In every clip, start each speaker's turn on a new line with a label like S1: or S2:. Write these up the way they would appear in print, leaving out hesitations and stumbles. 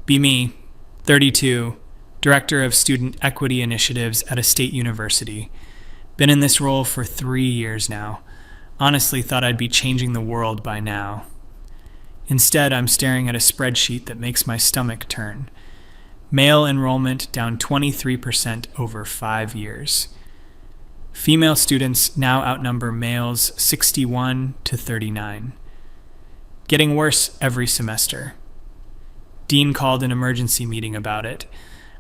S1: Be me, 32, Director of Student Equity Initiatives at a state university. Been in this role for 3 years now. Honestly thought I'd be changing the world by now. Instead, I'm staring at a spreadsheet that makes my stomach turn. Male enrollment down 23% over 5 years. Female students now outnumber males 61 to 39. Getting worse every semester. Dean called an emergency meeting about it.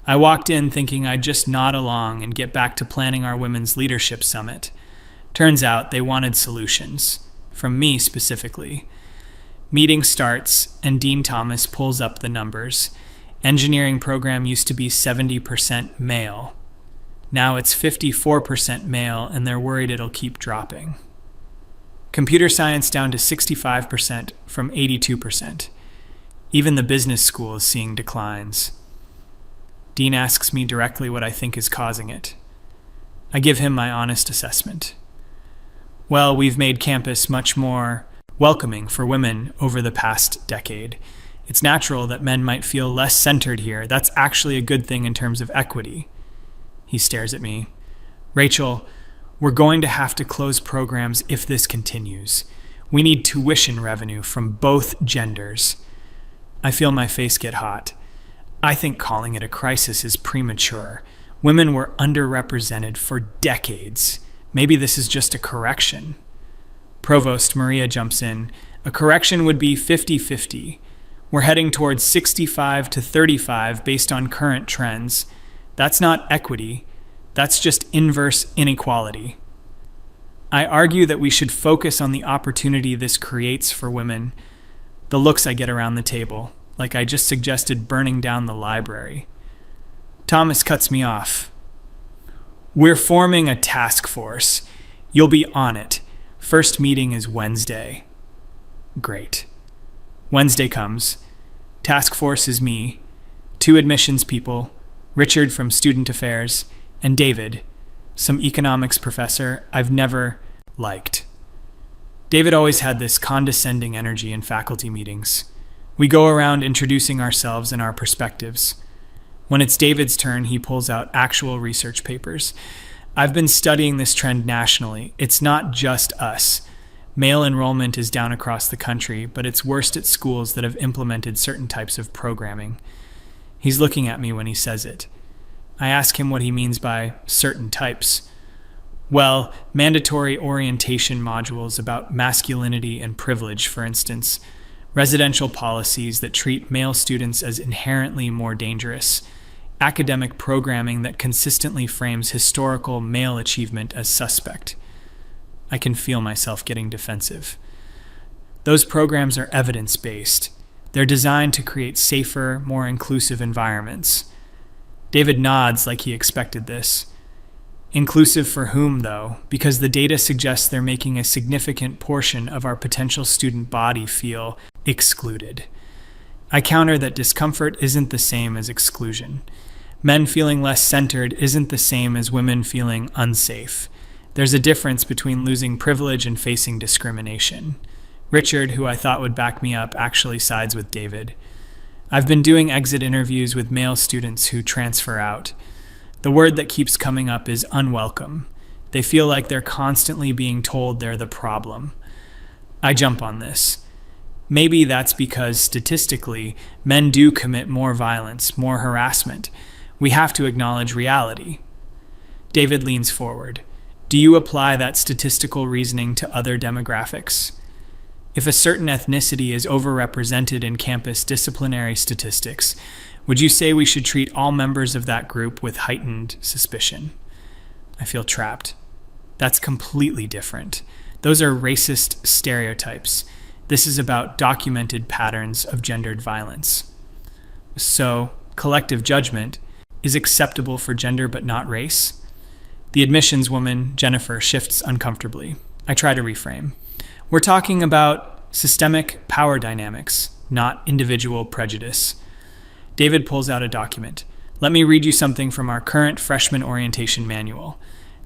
S1: I walked in thinking I'd just nod along and get back to planning our Women's Leadership Summit. Turns out they wanted solutions, from me specifically. Meeting starts, and Dean Thomas pulls up the numbers. Engineering program used to be 70% male. Now it's 54% male, and they're worried it'll keep dropping. Computer science down to 65% from 82%. Even the business school is seeing declines. Dean asks me directly what I think is causing it. I give him my honest assessment. Well, we've made campus much more welcoming for women over the past decade. It's natural that men might feel less centered here. That's actually a good thing in terms of equity. He stares at me. Rachel, we're going to have to close programs if this continues. We need tuition revenue from both genders. I feel my face get hot. I think calling it a crisis is premature. Women were underrepresented for decades. Maybe this is just a correction. Provost Maria jumps in. A correction would be 50-50. We're heading towards 65 to 35 based on current trends. That's not equity. That's just inverse inequality. I argue that we should focus on the opportunity this creates for women. The looks I get around the table, like I just suggested burning down the library. Thomas cuts me off. We're forming a task force. You'll be on it. First meeting is Wednesday. Great. Wednesday comes. Task force is me, 2 admissions people, Richard from Student Affairs, and David, some economics professor I've never liked. David always had this condescending energy in faculty meetings. We go around introducing ourselves and our perspectives. When it's David's turn, he pulls out actual research papers. I've been studying this trend nationally. It's not just us. Male enrollment is down across the country, but it's worst at schools that have implemented certain types of programming. He's looking at me when he says it. I ask him what he means by certain types. Well, mandatory orientation modules about masculinity and privilege, for instance. Residential policies that treat male students as inherently more dangerous. Academic programming that consistently frames historical male achievement as suspect. I can feel myself getting defensive. Those programs are evidence-based. They're designed to create safer, more inclusive environments. David nods like he expected this. Inclusive for whom, though? Because the data suggests they're making a significant portion of our potential student body feel excluded. I counter that discomfort isn't the same as exclusion. Men feeling less centered isn't the same as women feeling unsafe. There's a difference between losing privilege and facing discrimination. Richard, who I thought would back me up, actually sides with David. I've been doing exit interviews with male students who transfer out. The word that keeps coming up is unwelcome. They feel like they're constantly being told they're the problem. I jump on this. Maybe that's because statistically, men do commit more violence, more harassment. We have to acknowledge reality. David leans forward. Do you apply that statistical reasoning to other demographics? If a certain ethnicity is overrepresented in campus disciplinary statistics, would you say we should treat all members of that group with heightened suspicion? I feel trapped. That's completely different. Those are racist stereotypes. This is about documented patterns of gendered violence. So, collective judgment is acceptable for gender but not race? The admissions woman, Jennifer, shifts uncomfortably. I try to reframe. We're talking about systemic power dynamics, not individual prejudice. David pulls out a document. Let me read you something from our current freshman orientation manual.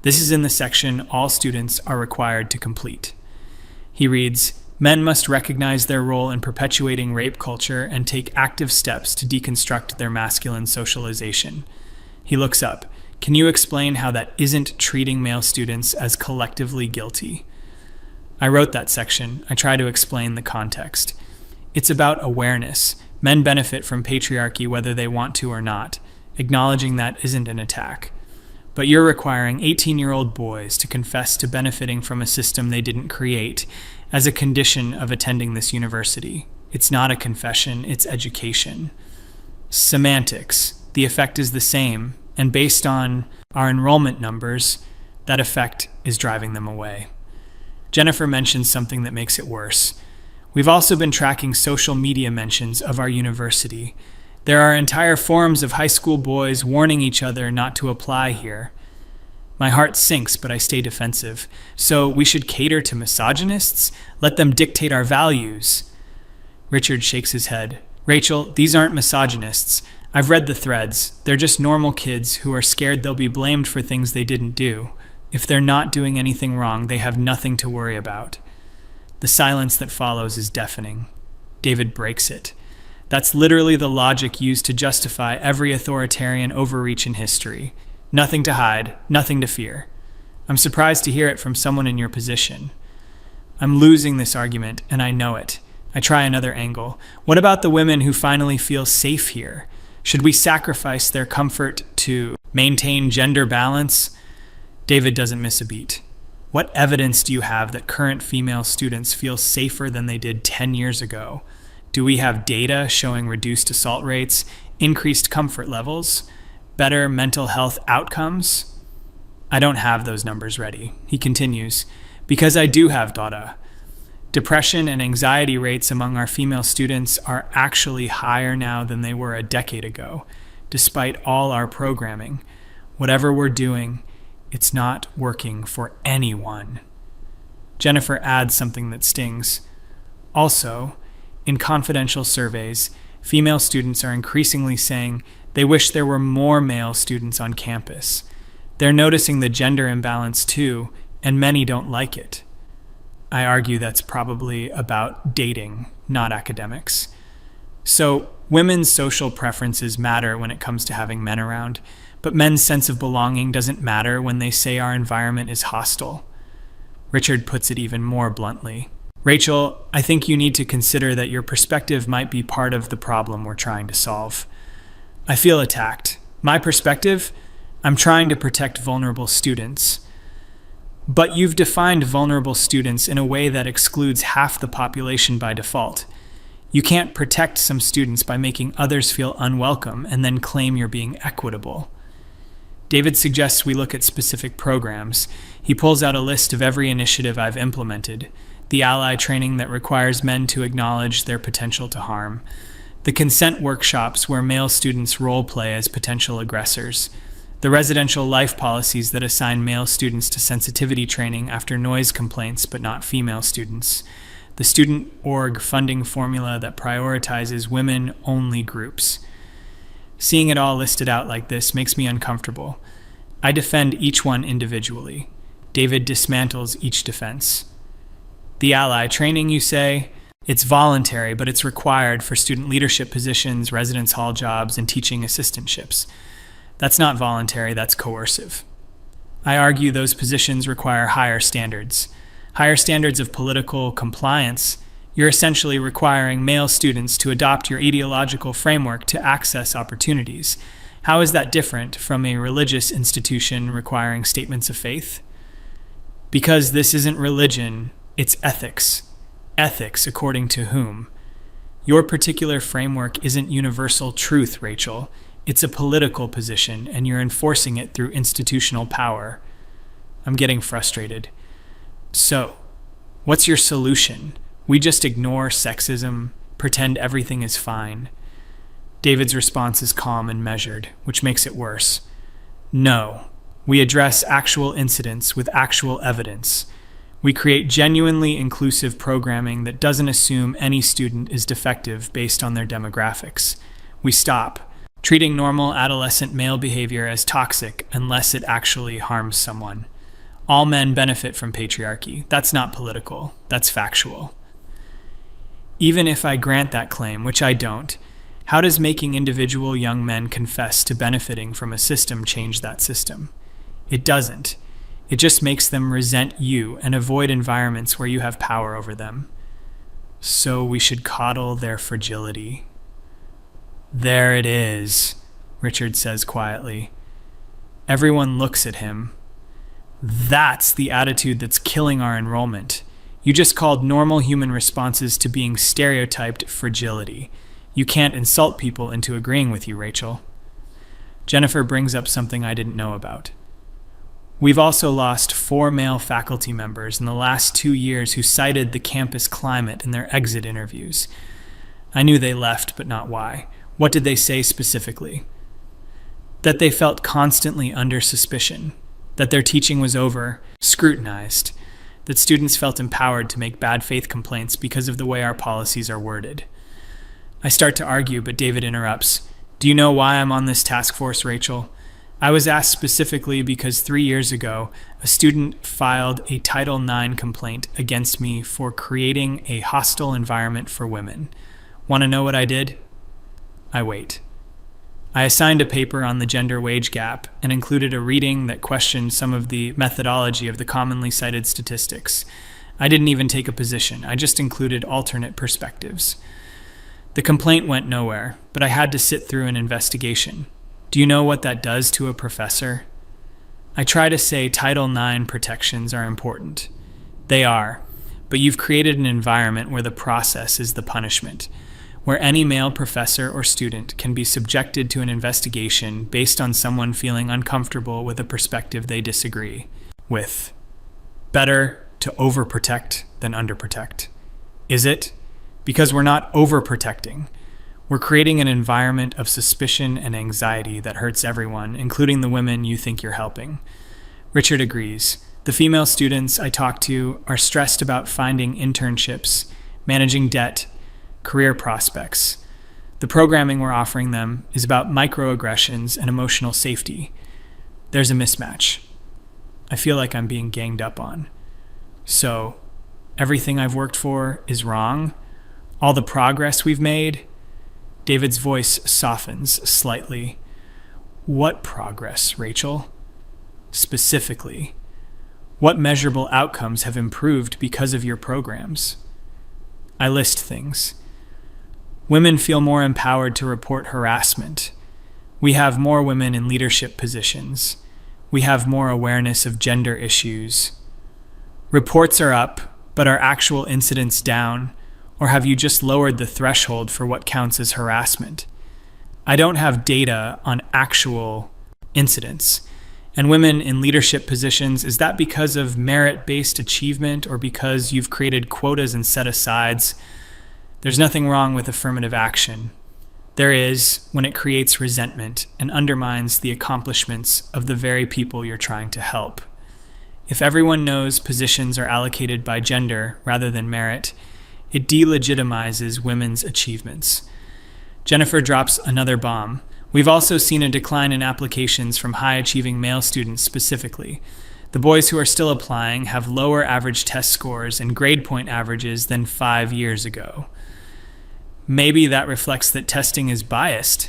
S1: This is in the section all students are required to complete. He reads, Men must recognize their role in perpetuating rape culture and take active steps to deconstruct their masculine socialization. He looks up. Can you explain how that isn't treating male students as collectively guilty? I wrote that section. I try to explain the context. It's about awareness. Men benefit from patriarchy whether they want to or not. Acknowledging that isn't an attack. But you're requiring 18-year-old boys to confess to benefiting from a system they didn't create as a condition of attending this university. It's not a confession, it's education. Semantics. The effect is the same, and based on our enrollment numbers, that effect is driving them away. Jennifer mentions something that makes it worse. We've also been tracking social media mentions of our university. There are entire forums of high school boys warning each other not to apply here. My heart sinks, but I stay defensive. So we should cater to misogynists? Let them dictate our values. Richard shakes his head. Rachel, these aren't misogynists. I've read the threads. They're just normal kids who are scared they'll be blamed for things they didn't do. If they're not doing anything wrong, they have nothing to worry about. The silence that follows is deafening. David breaks it. That's literally the logic used to justify every authoritarian overreach in history. Nothing to hide, nothing to fear. I'm surprised to hear it from someone in your position. I'm losing this argument, and I know it. I try another angle. What about the women who finally feel safe here? Should we sacrifice their comfort to maintain gender balance? David doesn't miss a beat. What evidence do you have that current female students feel safer than they did 10 years ago? Do we have data showing reduced assault rates, increased comfort levels, better mental health outcomes? I don't have those numbers ready. He continues, because I do have data. Depression and anxiety rates among our female students are actually higher now than they were a decade ago, despite all our programming. Whatever we're doing, it's not working for anyone. Jennifer adds something that stings. Also, in confidential surveys, female students are increasingly saying they wish there were more male students on campus. They're noticing the gender imbalance too, and many don't like it. I argue that's probably about dating, not academics. So, women's social preferences matter when it comes to having men around, but men's sense of belonging doesn't matter when they say our environment is hostile. Richard puts it even more bluntly. Rachel, I think you need to consider that your perspective might be part of the problem we're trying to solve. I feel attacked. My perspective? I'm trying to protect vulnerable students. But you've defined vulnerable students in a way that excludes half the population by default. You can't protect some students by making others feel unwelcome and then claim you're being equitable. David suggests we look at specific programs. He pulls out a list of every initiative I've implemented. The ally training that requires men to acknowledge their potential to harm. The consent workshops where male students role play as potential aggressors. The residential life policies that assign male students to sensitivity training after noise complaints but not female students. The student org funding formula that prioritizes women-only groups. Seeing it all listed out like this makes me uncomfortable. I defend each one individually. David dismantles each defense. The ally training, you say? It's voluntary, but it's required for student leadership positions, residence hall jobs, and teaching assistantships. That's not voluntary, that's coercive. I argue those positions require higher standards of political compliance. You're essentially requiring male students to adopt your ideological framework to access opportunities. How is that different from a religious institution requiring statements of faith? Because this isn't religion, it's ethics. Ethics according to whom? Your particular framework isn't universal truth, Rachel. It's a political position, and you're enforcing it through institutional power. I'm getting frustrated. So, what's your solution? We just ignore sexism, pretend everything is fine. David's response is calm and measured, which makes it worse. No, we address actual incidents with actual evidence. We create genuinely inclusive programming that doesn't assume any student is defective based on their demographics. We stop treating normal adolescent male behavior as toxic unless it actually harms someone. All men benefit from patriarchy. That's not political. That's factual. Even if I grant that claim, which I don't, how does making individual young men confess to benefiting from a system change that system? It doesn't. It just makes them resent you and avoid environments where you have power over them. So we should coddle their fragility. There it is, Richard says quietly. Everyone looks at him. That's the attitude that's killing our enrollment. You just called normal human responses to being stereotyped fragility. You can't insult people into agreeing with you, Rachel. Jennifer brings up something I didn't know about. We've also lost 4 male faculty members in the last 2 years who cited the campus climate in their exit interviews. I knew they left, but not why. What did they say specifically? That they felt constantly under suspicion, that their teaching was scrutinized, that students felt empowered to make bad faith complaints because of the way our policies are worded. I start to argue, but David interrupts. Do you know why I'm on this task force, Rachel? I was asked specifically because 3 years ago, a student filed a Title IX complaint against me for creating a hostile environment for women. Want to know what I did? I wait. I assigned a paper on the gender wage gap and included a reading that questioned some of the methodology of the commonly cited statistics. I didn't even take a position. I just included alternate perspectives. The complaint went nowhere, but I had to sit through an investigation. Do you know what that does to a professor? I try to say Title IX protections are important. They are, but you've created an environment where the process is the punishment, where any male professor or student can be subjected to an investigation based on someone feeling uncomfortable with a perspective they disagree with. Better to overprotect than underprotect. Is it? Because we're not overprotecting. We're creating an environment of suspicion and anxiety that hurts everyone, including the women you think you're helping. Richard agrees. The female students I talk to are stressed about finding internships, managing debt, career prospects. The programming we're offering them is about microaggressions and emotional safety. There's a mismatch. I feel like I'm being ganged up on. So, everything I've worked for is wrong? All the progress we've made? David's voice softens slightly. What progress, Rachel? Specifically, what measurable outcomes have improved because of your programs? I list things. Women feel more empowered to report harassment. We have more women in leadership positions. We have more awareness of gender issues. Reports are up, but are actual incidents down? Or have you just lowered the threshold for what counts as harassment? I don't have data on actual incidents. And women in leadership positions, is that because of merit-based achievement or because you've created quotas and set-asides? There's nothing wrong with affirmative action. There is when it creates resentment and undermines the accomplishments of the very people you're trying to help. If everyone knows positions are allocated by gender rather than merit, it delegitimizes women's achievements. Jennifer drops another bomb. We've also seen a decline in applications from high-achieving male students specifically. The boys who are still applying have lower average test scores and grade point averages than 5 years ago. Maybe that reflects that testing is biased.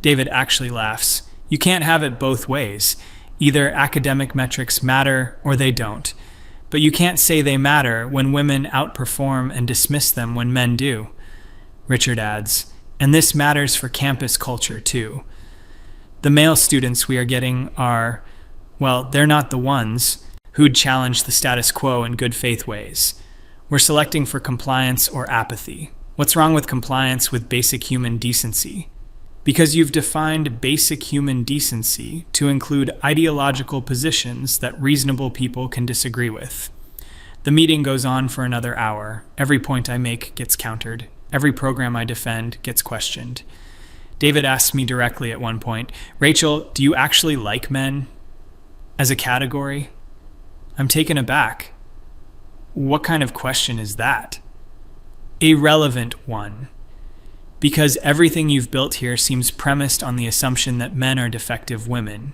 S1: David actually laughs. You can't have it both ways. Either academic metrics matter or they don't. But you can't say they matter when women outperform and dismiss them when men do. Richard adds, and this matters for campus culture too. The male students we are getting are, well, they're not the ones who'd challenge the status quo in good faith ways. We're selecting for compliance or apathy. What's wrong with compliance with basic human decency? Because you've defined basic human decency to include ideological positions that reasonable people can disagree with. The meeting goes on for another hour. Every point I make gets countered. Every program I defend gets questioned. David asks me directly at one point, Rachel, do you actually like men as a category? I'm taken aback. What kind of question is that? A relevant one. Because everything you've built here seems premised on the assumption that men are defective women,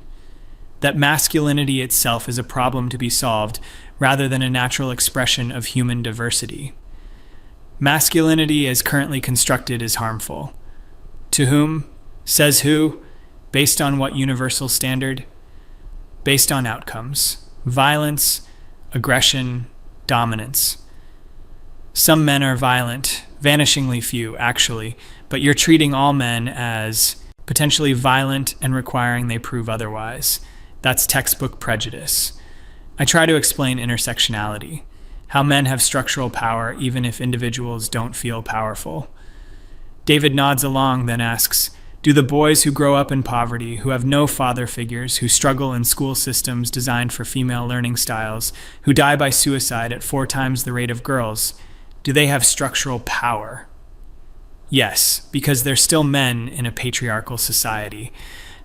S1: that masculinity itself is a problem to be solved rather than a natural expression of human diversity. Masculinity as currently constructed is harmful. To whom? Says who? Based on what universal standard? Based on outcomes. Violence, aggression, dominance. Some men are violent, vanishingly few, actually, but you're treating all men as potentially violent and requiring they prove otherwise. That's textbook prejudice. I try to explain intersectionality, how men have structural power even if individuals don't feel powerful. David nods along, then asks, do the boys who grow up in poverty, who have no father figures, who struggle in school systems designed for female learning styles, who die by suicide at 4 times the rate of girls, do they have structural power? Yes, because they're still men in a patriarchal society.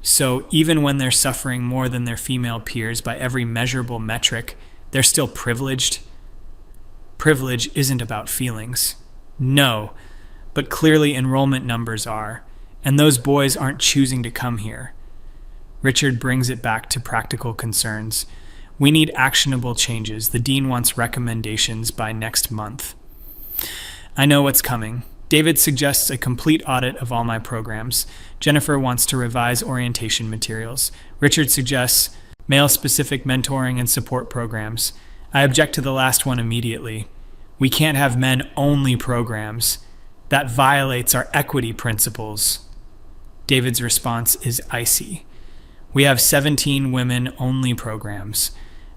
S1: So even when they're suffering more than their female peers by every measurable metric, they're still privileged. Privilege isn't about feelings. No, but clearly enrollment numbers are, and those boys aren't choosing to come here. Richard brings it back to practical concerns. We need actionable changes. The dean wants recommendations by next month. I know what's coming. David suggests a complete audit of all my programs. Jennifer wants to revise orientation materials. Richard suggests male-specific mentoring and support programs. I object to the last one immediately. We can't have men-only programs. That violates our equity principles. David's response is icy. We have 17 women-only programs.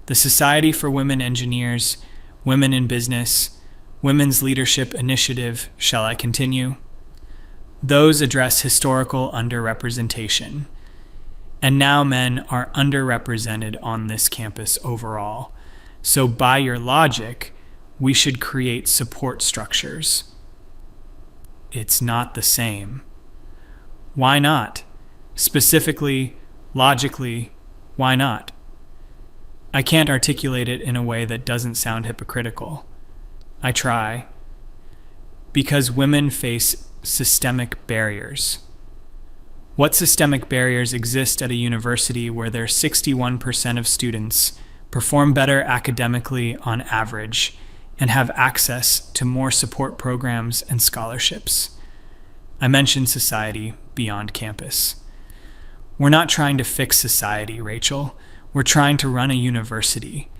S1: The Society for Women Engineers, Women in Business, Women's Leadership Initiative, shall I continue? Those address historical underrepresentation. And now men are underrepresented on this campus overall. So by your logic, we should create support structures. It's not the same. Why not? Specifically, logically, why not? I can't articulate it in a way that doesn't sound hypocritical. I try. Because women face systemic barriers. What systemic barriers exist at a university where their 61% of students perform better academically on average and have access to more support programs and scholarships? I mentioned society beyond campus. We're not trying to fix society, Rachel. We're trying to run a university.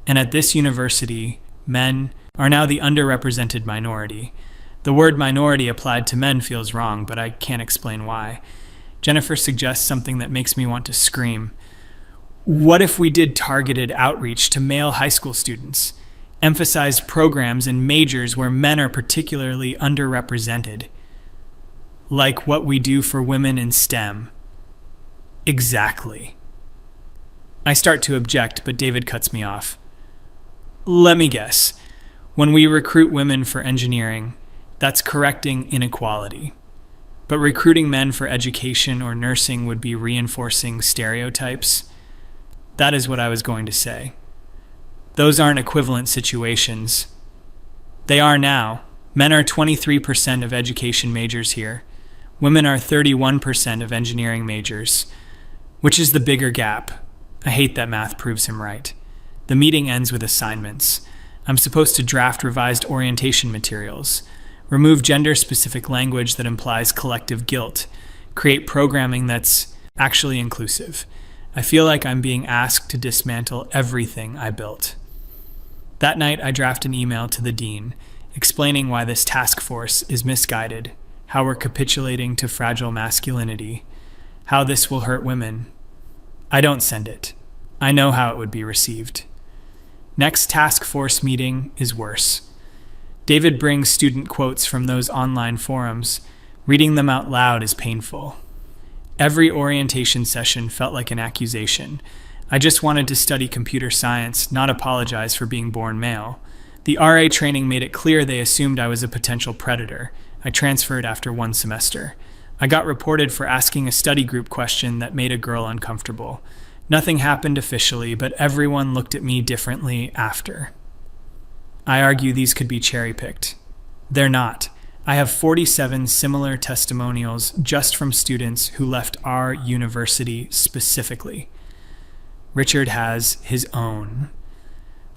S1: And at this university, men are now the underrepresented minority. The word minority applied to men feels wrong, but I can't explain why. Jennifer suggests something that makes me want to scream. What if we did targeted outreach to male high school students? Emphasized programs and majors where men are particularly underrepresented? Like what we do for women in STEM. Exactly. I start to object, but David cuts me off. Let me guess. When we recruit women for engineering, that's correcting inequality. But recruiting men for education or nursing would be reinforcing stereotypes. That is what I was going to say. Those aren't equivalent situations. They are now. Men are 23% of education majors here. Women are 31% of engineering majors. Which is the bigger gap? I hate that math proves him right. The meeting ends with assignments. I'm supposed to draft revised orientation materials, remove gender-specific language that implies collective guilt, create programming that's actually inclusive. I feel like I'm being asked to dismantle everything I built. That night, I draft an email to the dean, explaining why this task force is misguided, how we're capitulating to fragile masculinity, how this will hurt women. I don't send it. I know how it would be received. Next task force meeting is worse. David brings student quotes from those online forums. Reading them out loud is painful. Every orientation session felt like an accusation. I just wanted to study computer science, not apologize for being born male. The RA training made it clear they assumed I was a potential predator. I transferred after 1 semester. I got reported for asking a study group question that made a girl uncomfortable. Nothing happened officially, but everyone looked at me differently after. I argue these could be cherry-picked. They're not. I have 47 similar testimonials just from students who left our university specifically. Richard has his own.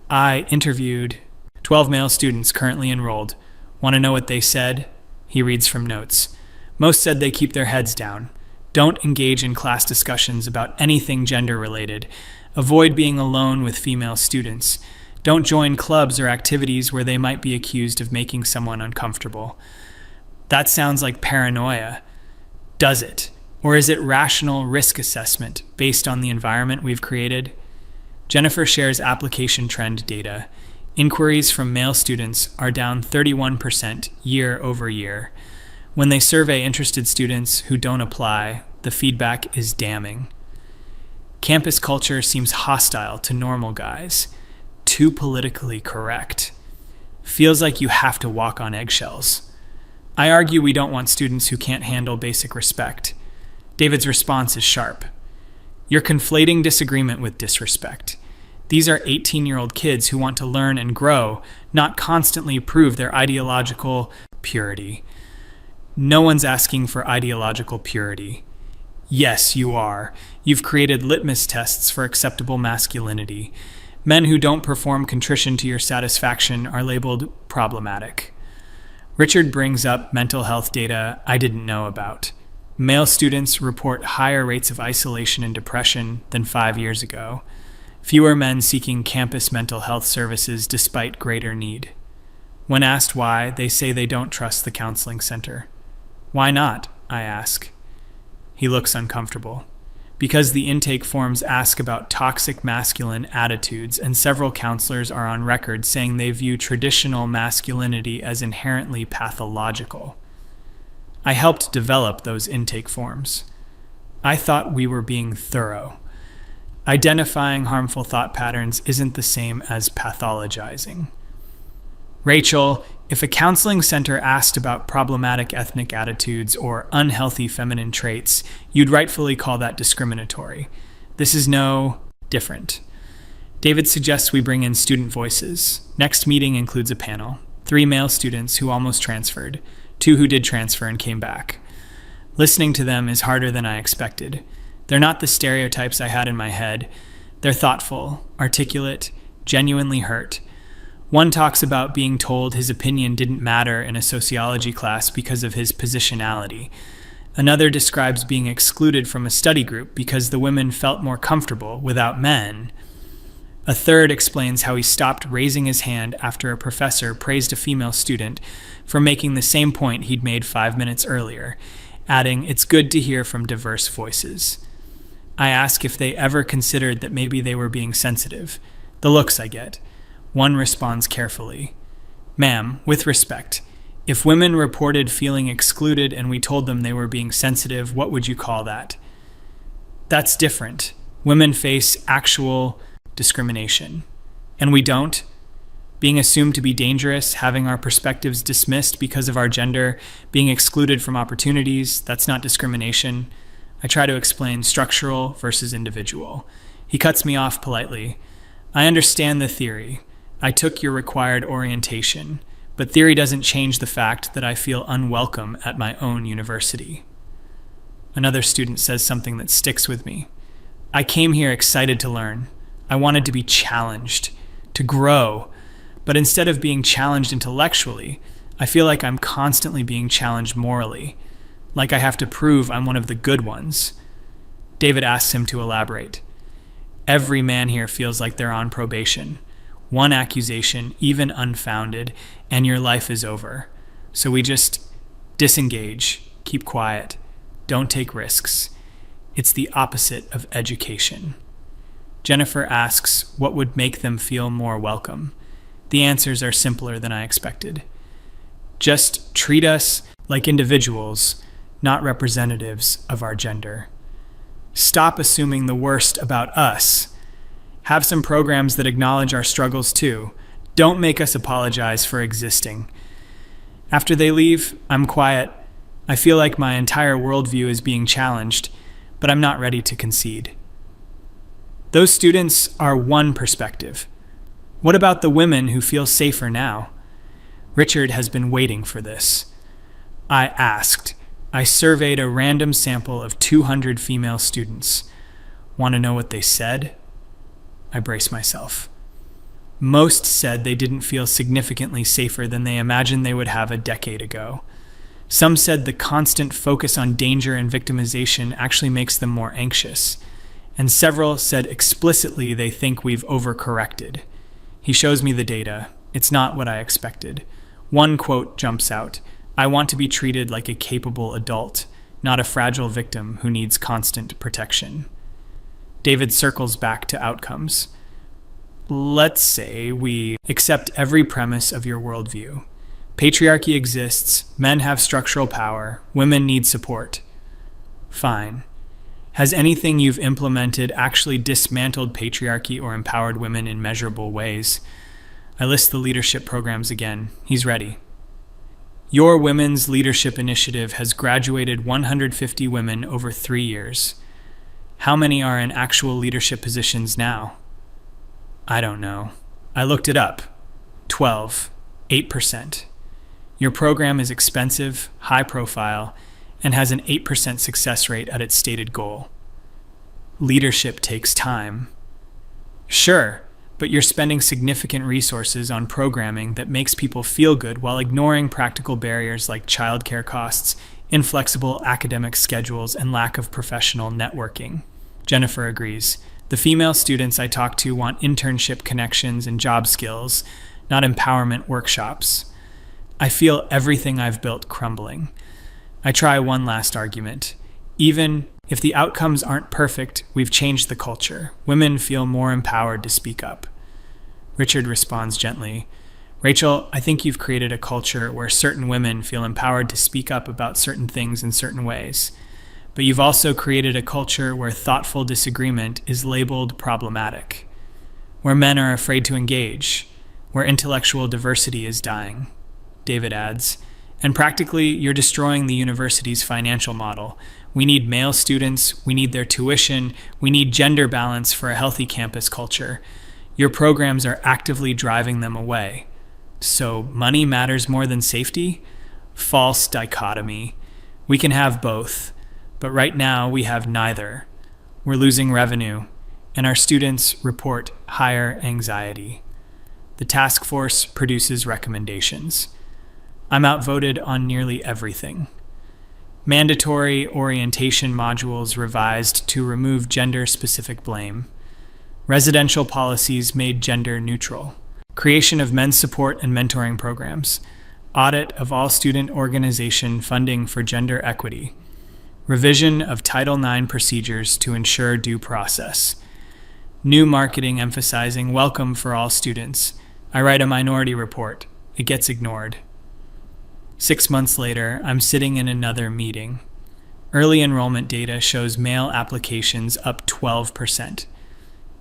S1: I interviewed 12 male students currently enrolled. Want to know what they said? He reads from notes. Most said they keep their heads down. Don't engage in class discussions about anything gender-related. Avoid being alone with female students. Don't join clubs or activities where they might be accused of making someone uncomfortable. That sounds like paranoia. Does it? Or is it rational risk assessment based on the environment we've created? Jennifer shares application trend data. Inquiries from male students are down 31% year over year. When they survey interested students who don't apply, the feedback is damning. Campus culture seems hostile to normal guys. Too politically correct. Feels like you have to walk on eggshells. I argue we don't want students who can't handle basic respect. David's response is sharp. You're conflating disagreement with disrespect. These are 18-year-old kids who want to learn and grow, not constantly prove their ideological purity. No one's asking for ideological purity. Yes, you are. You've created litmus tests for acceptable masculinity. Men who don't perform contrition to your satisfaction are labeled problematic. Richard brings up mental health data I didn't know about. Male students report higher rates of isolation and depression than 5 years ago. Fewer men seeking campus mental health services despite greater need. When asked why, they say they don't trust the counseling center. Why not? I ask. He looks uncomfortable. Because the intake forms ask about toxic masculine attitudes, and several counselors are on record saying they view traditional masculinity as inherently pathological. I helped develop those intake forms. I thought we were being thorough. Identifying harmful thought patterns isn't the same as pathologizing. Rachel, if a counseling center asked about problematic ethnic attitudes or unhealthy feminine traits, you'd rightfully call that discriminatory. This is no different. David suggests we bring in student voices. Next meeting includes a panel. 3 male students who almost transferred, 2 who did transfer and came back. Listening to them is harder than I expected. They're not the stereotypes I had in my head. They're thoughtful, articulate, genuinely hurt. One talks about being told his opinion didn't matter in a sociology class because of his positionality. Another describes being excluded from a study group because the women felt more comfortable without men. A third explains how he stopped raising his hand after a professor praised a female student for making the same point he'd made 5 minutes earlier, adding, "It's good to hear from diverse voices." I ask if they ever considered that maybe they were being sensitive. The looks I get. One responds carefully. "Ma'am, with respect, if women reported feeling excluded and we told them they were being sensitive, what would you call that?" That's different. Women face actual discrimination. And we don't. Being assumed to be dangerous, having our perspectives dismissed because of our gender, being excluded from opportunities, that's not discrimination. I try to explain structural versus individual. He cuts me off politely. "I understand the theory. I took your required orientation, but theory doesn't change the fact that I feel unwelcome at my own university." Another student says something that sticks with me. "I came here excited to learn. I wanted to be challenged, to grow, but instead of being challenged intellectually, I feel like I'm constantly being challenged morally, like I have to prove I'm one of the good ones." David asks him to elaborate. "Every man here feels like they're on probation. One accusation, even unfounded, and your life is over. So we just disengage, keep quiet, don't take risks. It's the opposite of education." Jennifer asks what would make them feel more welcome. The answers are simpler than I expected. Just treat us like individuals, not representatives of our gender. Stop assuming the worst about us. Have some programs that acknowledge our struggles too. Don't make us apologize for existing. After they leave, I'm quiet. I feel like my entire worldview is being challenged, but I'm not ready to concede. Those students are one perspective. What about the women who feel safer now? Richard has been waiting for this. I asked. I surveyed a random sample of 200 female students. Want to know what they said? I brace myself. Most said they didn't feel significantly safer than they imagined they would have a decade ago. Some said the constant focus on danger and victimization actually makes them more anxious. And several said explicitly they think we've overcorrected. He shows me the data. It's not what I expected. One quote jumps out: "I want to be treated like a capable adult, not a fragile victim who needs constant protection." David circles back to outcomes. Let's say we accept every premise of your worldview. Patriarchy exists, men have structural power, women need support. Fine. Has anything you've implemented actually dismantled patriarchy or empowered women in measurable ways? I list the leadership programs again. He's ready. Your Women's Leadership Initiative has graduated 150 women over 3 years. How many are in actual leadership positions now? I don't know. I looked it up. 12. 8%. Your program is expensive, high profile, and has an 8% success rate at its stated goal. Leadership takes time. Sure, but you're spending significant resources on programming that makes people feel good while ignoring practical barriers like childcare costs, inflexible academic schedules, and lack of professional networking. Jennifer agrees. The female students I talk to want internship connections and job skills, not empowerment workshops. I feel everything I've built crumbling. I try one last argument. Even if the outcomes aren't perfect, we've changed the culture. Women feel more empowered to speak up. Richard responds gently. Rachel, I think you've created a culture where certain women feel empowered to speak up about certain things in certain ways. But you've also created a culture where thoughtful disagreement is labeled problematic, where men are afraid to engage, where intellectual diversity is dying. David adds, and practically you're destroying the university's financial model. We need male students, we need their tuition, we need gender balance for a healthy campus culture. Your programs are actively driving them away. So money matters more than safety? False dichotomy. We can have both, but right now we have neither. We're losing revenue, and our students report higher anxiety. The task force produces recommendations. I'm outvoted on nearly everything. Mandatory orientation modules revised to remove gender-specific blame. Residential policies made gender neutral. Creation of men's support and mentoring programs. Audit of all student organization funding for gender equity. Revision of Title IX procedures to ensure due process. New marketing emphasizing welcome for all students. I write a minority report. It gets ignored. 6 months later, I'm sitting in another meeting. Early enrollment data shows male applications up 12%.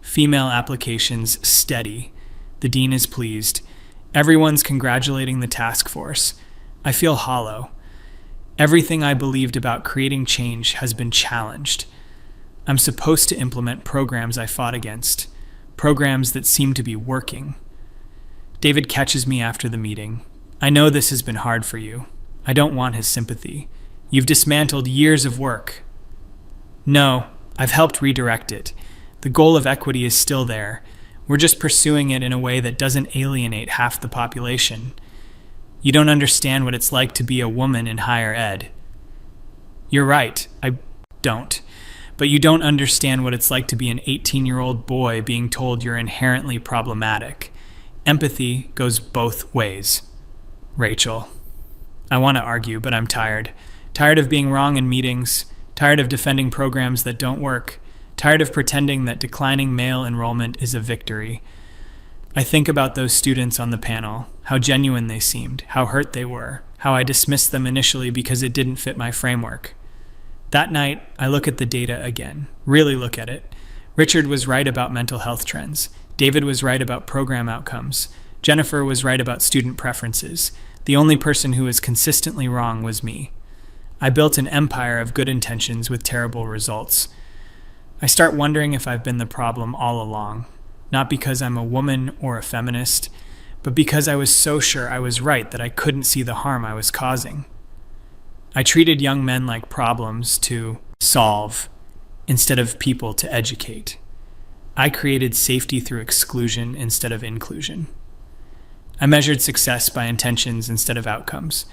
S1: Female applications steady. The dean is pleased. Everyone's congratulating the task force. I feel hollow. Everything I believed about creating change has been challenged. I'm supposed to implement programs I fought against, programs that seem to be working. David catches me after the meeting. I know this has been hard for you. I don't want his sympathy. You've dismantled years of work. No, I've helped redirect it. The goal of equity is still there. We're just pursuing it in a way that doesn't alienate half the population. You don't understand what it's like to be a woman in higher ed. You're right, I don't. But you don't understand what it's like to be an 18-year-old boy being told you're inherently problematic. Empathy goes both ways. Rachel. I want to argue, but I'm tired. Tired of being wrong in meetings. Tired of defending programs that don't work. Tired of pretending that declining male enrollment is a victory. I think about those students on the panel, how genuine they seemed, how hurt they were, how I dismissed them initially because it didn't fit my framework. That night, I look at the data again, really look at it. Richard was right about mental health trends. David was right about program outcomes. Jennifer was right about student preferences. The only person who was consistently wrong was me. I built an empire of good intentions with terrible results. I start wondering if I've been the problem all along, not because I'm a woman or a feminist, but because I was so sure I was right that I couldn't see the harm I was causing. I treated young men like problems to solve instead of people to educate. I created safety through exclusion instead of inclusion. I measured success by intentions instead of outcomes.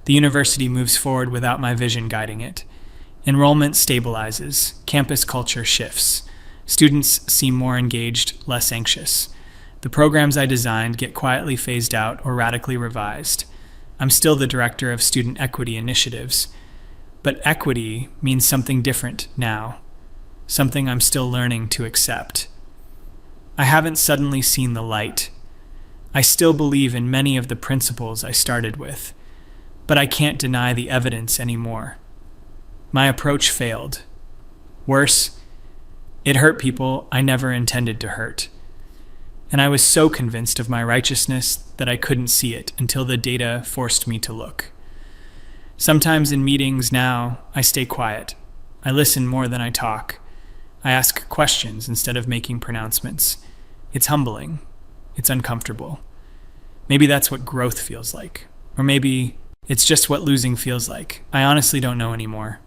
S1: The university moves forward without my vision guiding it. Enrollment stabilizes, campus culture shifts. Students seem more engaged, less anxious. The programs I designed get quietly phased out or radically revised. I'm still the director of student equity initiatives, but equity means something different now, something I'm still learning to accept. I haven't suddenly seen the light. I still believe in many of the principles I started with, but I can't deny the evidence anymore. My approach failed. Worse, it hurt people I never intended to hurt. And I was so convinced of my righteousness that I couldn't see it until the data forced me to look. Sometimes in meetings now, I stay quiet. I listen more than I talk. I ask questions instead of making pronouncements. It's humbling. It's uncomfortable. Maybe that's what growth feels like. Or maybe it's just what losing feels like. I honestly don't know anymore.